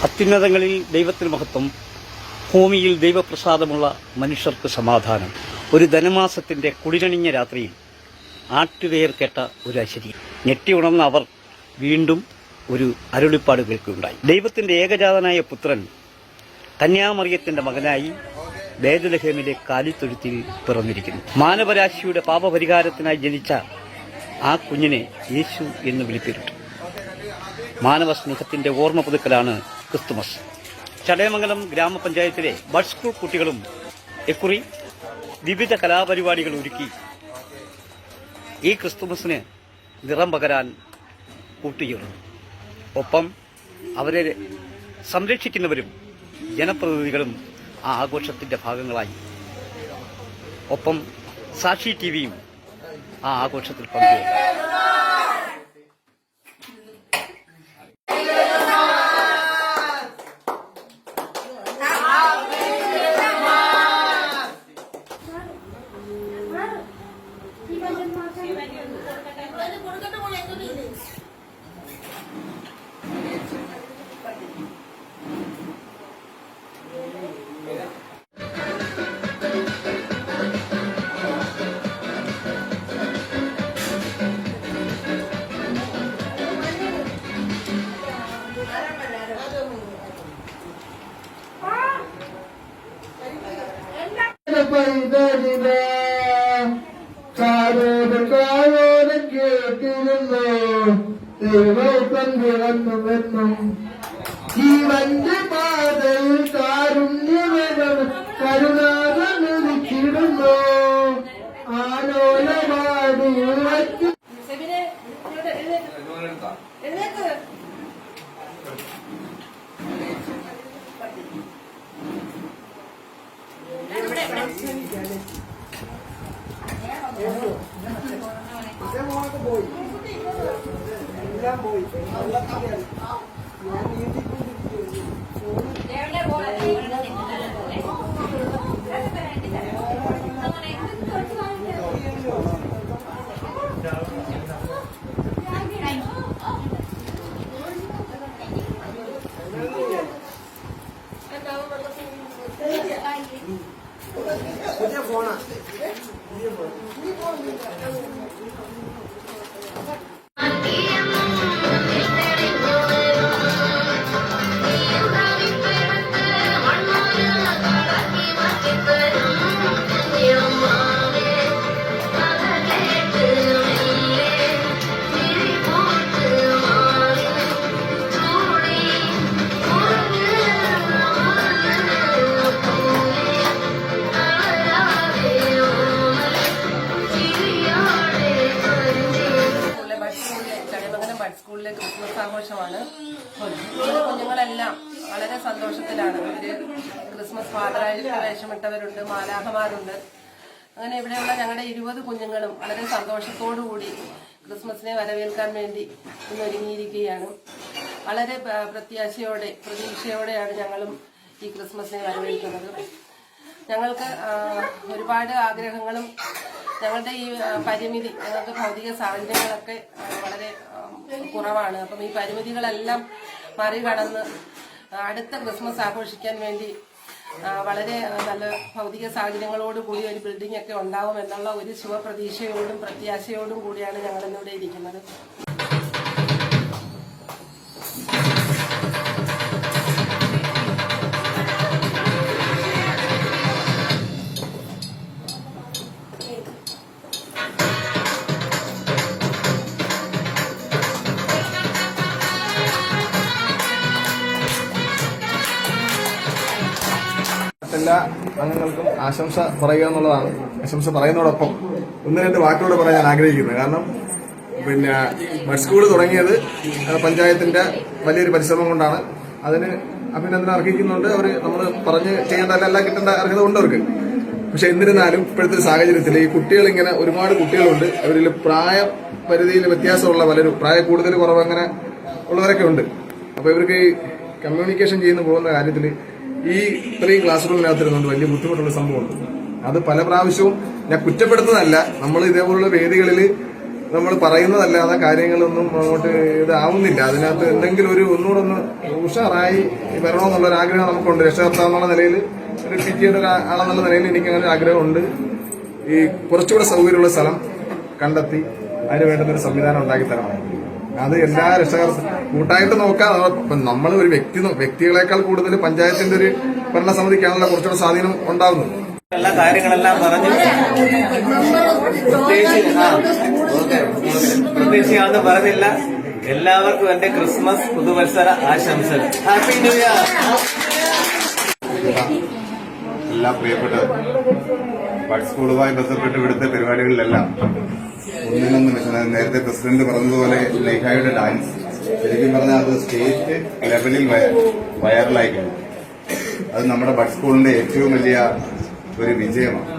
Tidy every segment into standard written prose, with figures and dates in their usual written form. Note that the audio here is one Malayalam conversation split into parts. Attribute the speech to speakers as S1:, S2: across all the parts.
S1: അത്യുന്നതങ്ങളിൽ ദൈവത്തിന് മഹത്വം, ഭൂമിയിൽ ദൈവപ്രസാദമുള്ള മനുഷ്യർക്ക് സമാധാനം. ഒരു ധനുമാസത്തിന്റെ കുളിരണിഞ്ഞ രാത്രിയിൽ ആട്ടുപേർ കേട്ട ഒരു അശരീ ഞെട്ടി ഉണർന്ന അവർ വീണ്ടും ഒരു അരുളിപ്പാട് കേൾക്കുകയുണ്ടായി. ദൈവത്തിന്റെ ഏകജാതനായ പുത്രൻ കന്യാമറിയത്തിന്റെ മകനായി ബേത്ലഹേമിലെ കാലിത്തൊഴുത്തിൽ പിറന്നിരിക്കുന്നു. മാനവരാശിയുടെ പാപപരിഹാരത്തിനായി ജനിച്ച ആ കുഞ്ഞിനെ യേശു എന്ന് വിളിപ്പേരിട്ടു. മാനവ സ്നേഹത്തിന്റെ ഓർമ്മ പുതുക്കലാണ് ക്രിസ്തുമസ്. ചടയമംഗലം ഗ്രാമപഞ്ചായത്തിലെ ബഡ് സ്കൂൾ കുട്ടികളും ഇക്കുറി വിവിധ കലാപരിപാടികൾ ഒരുക്കി ഈ ക്രിസ്തുമസിന് നിറം പകരാൻ കൂട്ടുചേർന്നു. ഒപ്പം അവരെ സംരക്ഷിക്കുന്നവരും ജനപ്രതിനിധികളും ആ ആഘോഷത്തിന്റെ ഭാഗങ്ങളായി. ഒപ്പം സാക്ഷി ടിവിയും ആ ആഘോഷത്തിൽ പങ്കുചേർന്നു.
S2: കാരോട് കേട്ടിരുന്നു ദൈവമെന്നും ജീവന്റെ പാതയിൽ കാരുണ്യവനം കരുണാകരുന്നു ആലോലവാടി
S3: സ്കൂളിലെ ക്രിസ്മസ് ആഘോഷമാണ്. കുഞ്ഞുങ്ങളെല്ലാം വളരെ സന്തോഷത്തിലാണ്. ഇവര് ക്രിസ്മസ് ഫാദറായിട്ട് വേഷമിട്ടവരുണ്ട്, മാലാഖമാരുണ്ട്. അങ്ങനെ ഇവിടെയുള്ള ഞങ്ങളുടെ 20 കുഞ്ഞുങ്ങളും വളരെ സന്തോഷത്തോടുകൂടി ക്രിസ്മസിനെ വരവേൽക്കാൻ വേണ്ടി ഇന്ന് ഒരുങ്ങിയിരിക്കുകയാണ്. വളരെ പ്രത്യാശയോടെ പ്രതീക്ഷയോടെയാണ് ഞങ്ങളും ഈ ക്രിസ്മസിനെ വരവേൽക്കുന്നത്. ഞങ്ങൾക്ക് ഒരുപാട് ആഗ്രഹങ്ങളും ഞങ്ങളുടെ ഈ പരിമിതി, ഞങ്ങൾക്ക് ഭൗതിക സാഹചര്യങ്ങളൊക്കെ വളരെ കുറവാണ്. അപ്പം ഈ പരിമിതികളെല്ലാം മറികടന്ന് അടുത്ത ക്രിസ്മസ് ആഘോഷിക്കാൻ വേണ്ടി വളരെ നല്ല ഭൗതിക സാഹചര്യങ്ങളോട് കൂടി ഒരു ബിൽഡിംഗ് ഒക്കെ ഉണ്ടാവും എന്നുള്ള ഒരു ശുഭപ്രതീക്ഷയോടും പ്രത്യാശയോടും കൂടിയാണ് ഞങ്ങൾ ഇന്നിവിടെ ഇരിക്കുന്നത്.
S4: എല്ലാ അംഗങ്ങൾക്കും ആശംസ പറയുക എന്നുള്ളതാണ്. ആശംസ പറയുന്നതോടൊപ്പം 1-2 വാക്കുകൂടെ പറയാൻ ഞാൻ ആഗ്രഹിക്കുന്നത്. കാരണം ബഡ് സ്കൂൾ തുടങ്ങിയത് പഞ്ചായത്തിന്റെ വലിയൊരു പരിശ്രമം കൊണ്ടാണ്. അതിന് അഭിനന്ദനം അർഹിക്കുന്നുണ്ട്. നമ്മൾ പറഞ്ഞ് ചെയ്യേണ്ടതെല്ലാം കിട്ടേണ്ട അർഹത ഉണ്ട് അവർക്ക്. പക്ഷെ എന്നിരുന്നാലും ഇപ്പോഴത്തെ സാഹചര്യത്തിൽ ഈ കുട്ടികളിങ്ങനെ ഒരുപാട് കുട്ടികളുണ്ട്. അവരിൽ പ്രായ പരിധിയിൽ വ്യത്യാസമുള്ള പലരും, പ്രായ കൂടുതൽ കുറവ് അങ്ങനെ ഉള്ളവരൊക്കെ ഉണ്ട്. അപ്പൊ ഇവർക്ക് ഈ കമ്മ്യൂണിക്കേഷൻ ചെയ്യുന്ന പോകുന്ന കാര്യത്തിൽ ഈ ഇത്രയും ക്ലാസ് റൂമിനകത്തിരുന്നുകൊണ്ട് വലിയ ബുദ്ധിമുട്ടുള്ള സംഭവമുണ്ട്. അത് പല പ്രാവശ്യവും ഞാൻ കുറ്റപ്പെടുത്തുന്നതല്ല. നമ്മൾ ഇതേപോലുള്ള വേദികളിൽ നമ്മൾ പറയുന്നതല്ലാതെ കാര്യങ്ങളൊന്നും അങ്ങോട്ട് ഇതാവുന്നില്ല. അതിനകത്ത് എന്തെങ്കിലും ഒന്നുകൂടെ ഒന്ന് ഉഷാറായി വരണമെന്നുള്ള ഒരു ആഗ്രഹം നമുക്കുണ്ട്. രക്ഷകർത്താവ് എന്നുള്ള നിലയിൽ, ഒരു പിറ്റിയുടെ ആളെന്നുള്ള നിലയിൽ എനിക്ക് അങ്ങനെ ആഗ്രഹമുണ്ട്. ഈ കുറച്ചുകൂടെ സൗകര്യമുള്ള സ്ഥലം കണ്ടെത്തി അതിന് വേണ്ടുന്നൊരു സംവിധാനം ഉണ്ടാക്കി തരണം. അത് എല്ലാ കൂട്ടായിട്ട് നോക്കാം. നമ്മൾ ഒരു വ്യക്തികളെക്കാൾ കൂടുതൽ പഞ്ചായത്തിന്റെ ഒരു ഭരണസമിതിക്കാണല്ലോ കുറച്ചുകൂടെ സ്വാധീനം ഉണ്ടാവുന്നത്.
S5: എല്ലാ കാര്യങ്ങളെല്ലാം പറഞ്ഞു പ്രത്യേകിച്ച് ഞാനൊന്നും പറഞ്ഞില്ല. എല്ലാവർക്കും എന്റെ ക്രിസ്മസ് പുതുവത്സര ആശംസകൾ. Happy new year.
S6: എല്ലാ പ്രിയപ്പെട്ട ബഡ് സ്കൂളുമായി ബന്ധപ്പെട്ട് ഇവിടുത്തെ പരിപാടികളിലെല്ലാം ഒന്നിനൊന്ന് മിഷൻ. നേരത്തെ പ്രസിഡന്റ് പറഞ്ഞതുപോലെ ലേഖായുടെ ഡാൻസ് ശരിക്കും പറഞ്ഞാൽ അത് സ്റ്റേറ്റ് ലെവലിൽ വൈറലായിട്ടുണ്ട്. അത് നമ്മുടെ ബഡ് സ്കൂളിന്റെ ഏറ്റവും വലിയ ഒരു വിജയമാണ്.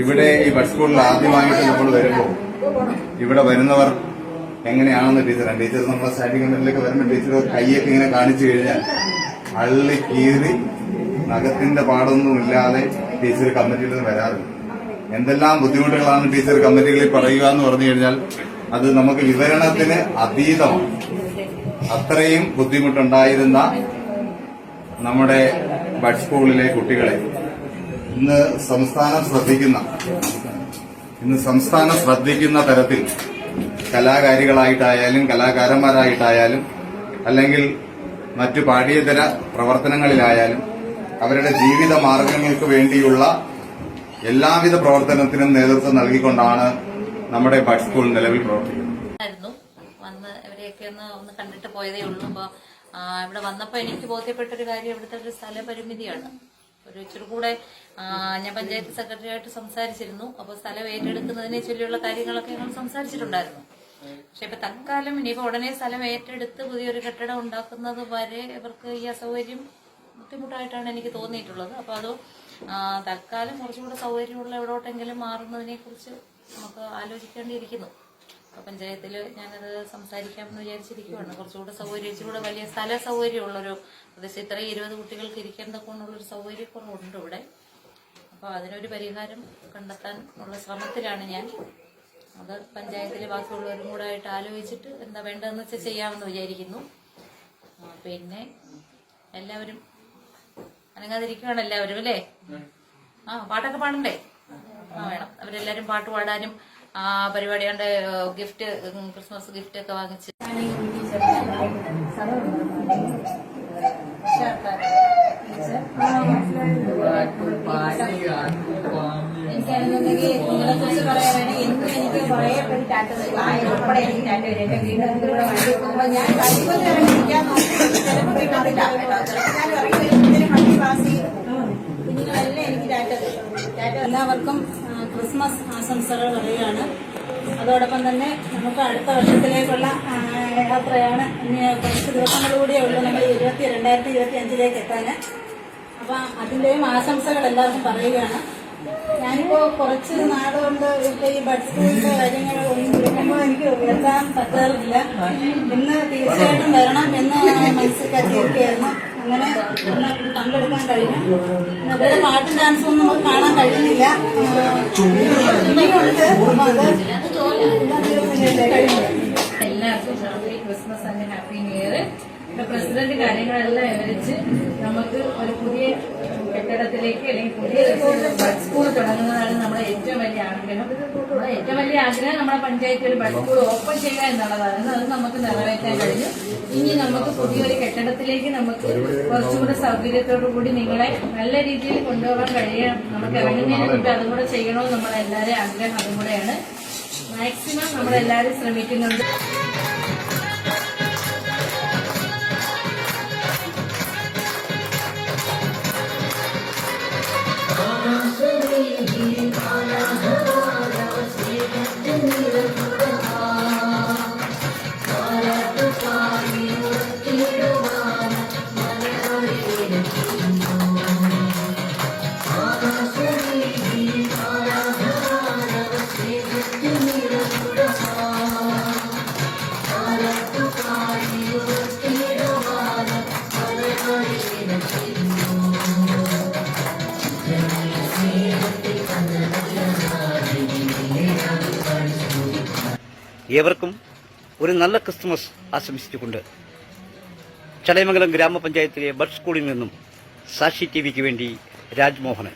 S6: ഇവിടെ ഈ ബഡ് സ്കൂളിൽ ആദ്യമായിട്ട് നമ്മൾ വരുമ്പോൾ ഇവിടെ വരുന്നവർ എങ്ങനെയാണെന്ന് ടീച്ചർ നമ്മുടെ സ്റ്റാൻഡിംഗ് കമ്മിറ്റിയിലേക്ക് വരുമ്പോൾ ടീച്ചർ കൈയൊക്കെ ഇങ്ങനെ കാണിച്ചു കഴിഞ്ഞാൽ അള്ളി കീറി നഖത്തിന്റെ പാടൊന്നുമില്ലാതെ ടീച്ചർ കമ്മിറ്റിയിൽ നിന്ന് വരാറുണ്ട്. എന്തെല്ലാം ബുദ്ധിമുട്ടുകളാണ് ടീച്ചർ കമ്മിറ്റികളിൽ പറയുക എന്ന് പറഞ്ഞു കഴിഞ്ഞാൽ അത് നമുക്ക് വിവരണത്തിന് അതീതമാണ്. അത്രയും ബുദ്ധിമുട്ടുണ്ടായിരുന്ന നമ്മുടെ ബഡ് സ്കൂളിലെ കുട്ടികളെ ഇന്ന് സംസ്ഥാനം ശ്രദ്ധിക്കുന്ന തരത്തിൽ കലാകാരികളായിട്ടായാലും കലാകാരന്മാരായിട്ടായാലും അല്ലെങ്കിൽ മറ്റു പാഠ്യേതര പ്രവർത്തനങ്ങളിലായാലും അവരുടെ ജീവിത മാർഗങ്ങൾക്ക് വേണ്ടിയുള്ള എല്ലാവിധ പ്രവർത്തനത്തിനും നേതൃത്വം നൽകിക്കൊണ്ടാണ് നമ്മുടെ ബഡ് സ്കൂൾ നിലവിൽ പ്രവർത്തിക്കുന്നത്.
S7: വന്ന് ഇവരെയൊക്കെ ഒന്ന് കണ്ടിട്ട് പോയതേ ഉള്ളൂ. അപ്പൊ ഇവിടെ വന്നപ്പോ എനിക്ക് ബോധ്യപ്പെട്ടൊരു കാര്യം ഇവിടുത്തെ ഒരു സ്ഥലപരിമിതിയാണ്. ഒരു ഇച്ചിരി കൂടെ ഞാൻ പഞ്ചായത്ത് സെക്രട്ടറിയായിട്ട് സംസാരിച്ചിരുന്നു. അപ്പോൾ സ്ഥലം ഏറ്റെടുക്കുന്നതിനെ ചൊല്ലിയുള്ള കാര്യങ്ങളൊക്കെ ഞങ്ങൾ സംസാരിച്ചിട്ടുണ്ടായിരുന്നു. പക്ഷെ ഇപ്പൊ തൽക്കാലം ഇനിയിപ്പോ ഉടനെ സ്ഥലം ഏറ്റെടുത്ത് പുതിയൊരു കെട്ടിടം ഉണ്ടാക്കുന്നത് വരെ ഇവർക്ക് ഈ അസൗകര്യം ബുദ്ധിമുട്ടായിട്ടാണ് എനിക്ക് തോന്നിയിട്ടുള്ളത്. അപ്പൊ അത് തൽക്കാലം കുറച്ചുകൂടെ സൗകര്യമുള്ള എവിടോട്ടെങ്കിലും മാറുന്നതിനെ കുറിച്ച് നമുക്ക് ആലോചിക്കേണ്ടിയിരിക്കുന്നു. അപ്പൊ പഞ്ചായത്തിൽ ഞാനത് സംസാരിക്കാമെന്ന് വിചാരിച്ചിരിക്കുകയാണ്. കുറച്ചുകൂടെ സൗകര്യം, ഇച്ചിരൂടെ വലിയ സ്ഥല സൗകര്യമുള്ളൊരു പ്രദേശം, ഇത്രയും 20 കുട്ടികൾക്ക് ഇരിക്കാൻ തക്കൊണ്ടുള്ളൊരു സൗകര്യക്കുറവുണ്ട് ഇവിടെ. അപ്പൊ അതിനൊരു പരിഹാരം കണ്ടെത്താൻ ഉള്ള ശ്രമത്തിലാണ് ഞാൻ. അത് പഞ്ചായത്തിലെ ബാക്കിയുള്ളവരും കൂടെ ആയിട്ട് ആലോചിച്ചിട്ട് എന്താ വേണ്ടതെന്ന് വെച്ചാൽ ചെയ്യാമെന്ന് വിചാരിക്കുന്നു. പിന്നെ എല്ലാവരും അനങ്ങാതിരിക്കുകയാണ് എല്ലാവരും അല്ലേ? പാട്ടൊക്കെ പാടണ്ടേ? വേണം. അവരെല്ലാരും പാട്ട് പാടാനും പരിപാടിയാണ്ട് ഗിഫ്റ്റ്, ക്രിസ്മസ് ഗിഫ്റ്റ് ഒക്കെ വാങ്ങിച്ച്
S8: എനിക്കാണെന്നുണ്ടെങ്കിൽ നിങ്ങളെ കുറിച്ച് പറയാനാണെങ്കിൽ എന്നും എനിക്ക് കുറേ ഉൾപ്പെടെ എനിക്ക് ടാറ്റ വരും. എന്റെ വീടിനകത്തൂടെ വണ്ടി പോകുമ്പോൾ ഞാൻ കഴിവത് ഇറങ്ങിയിരിക്കാൻ ചിലപ്പോൾ മാറില്ല കേട്ടോ. ഞാൻ ഇറങ്ങി വരുമ്പോഴത്തേനും വണ്ടി പാസ് ചെയ്യും. കുഞ്ഞുങ്ങളെല്ലാം എനിക്ക് ടാറ്റ തരും. എല്ലാവർക്കും ക്രിസ്മസ് ആശംസകൾ പറയുകയാണ്. അതോടൊപ്പം തന്നെ നമുക്ക് അടുത്ത വർഷത്തിലേക്കുള്ള യാത്രയാണ്. ഇനി കുറച്ച് ദിവസങ്ങളിലൂടെ ഉള്ളൂ നമ്മൾ 2025 എത്താൻ. അപ്പം അതിൻ്റെയും ആശംസകൾ എല്ലാവർക്കും പറയുകയാണ്. ഞാനിപ്പോൾ കുറച്ച് നാളുകൊണ്ട് ഇപ്പോൾ ഈ ബഡ് സ്കൂളിൻ്റെ കാര്യങ്ങൾ ഒന്നും വിളിക്കുമ്പോൾ എനിക്ക് എത്താൻ പറ്റാറില്ല. ഇന്ന് തീർച്ചയായിട്ടും വരണം എന്ന് മനസ്സിൽ കരുതിയിരിക്കുകയായിരുന്നു. അങ്ങനെ പങ്കെടുക്കാൻ കഴിഞ്ഞു. അവരുടെ പാട്ടും ഡാൻസും ഒന്നും നമുക്ക് കാണാൻ കഴിയുന്നില്ല. ഇനിയുണ്ട്. അപ്പം അത് കഴിഞ്ഞു.
S9: എല്ലാവർക്കും Christmas and happy new year. President കാര്യങ്ങളെല്ലാം വിവരിച്ച് നമുക്ക് ഒരു പുതിയ കെട്ടിടത്തിലേക്ക് അല്ലെങ്കിൽ പുതിയ ബഡ് സ്കൂൾ തുടങ്ങുന്നതാണ് നമ്മുടെ ഏറ്റവും വലിയ ആഗ്രഹം. നമ്മുടെ ഏറ്റവും വലിയ ആഗ്രഹം നമ്മുടെ പഞ്ചായത്തിൽ ഒരു ബഡ് സ്കൂൾ ഓപ്പൺ ചെയ്യുക എന്നുള്ളതാണ്. അത് നമുക്ക് നിറവേറ്റാൻ കഴിഞ്ഞു. ഇനി നമുക്ക് പുതിയൊരു കെട്ടിടത്തിലേക്ക് നമുക്ക് കുറച്ചുകൂടെ സൗകര്യത്തോടു കൂടി നിങ്ങളെ നല്ല രീതിയിൽ കൊണ്ടുപോകാൻ കഴിയണം. നമുക്ക് ഇറങ്ങുന്നതിന് മുമ്പ് അതും കൂടെ ചെയ്യണമെന്ന് നമ്മളെല്ലാവരും ആഗ്രഹം അതും കൂടെയാണ്. മാക്സിമം നമ്മളെല്ലാവരും ശ്രമിക്കുന്നുണ്ട്.
S1: ഏവർക്കും ഒരു നല്ല ക്രിസ്മസ് ആശംസിച്ചുകൊണ്ട് ചടയമംഗലം ഗ്രാമപഞ്ചായത്തിലെ ബഡ് സ്കൂളിൽ നിന്നും സാക്ഷി ടിവിക്ക് വേണ്ടി രാജ്മോഹനൻ.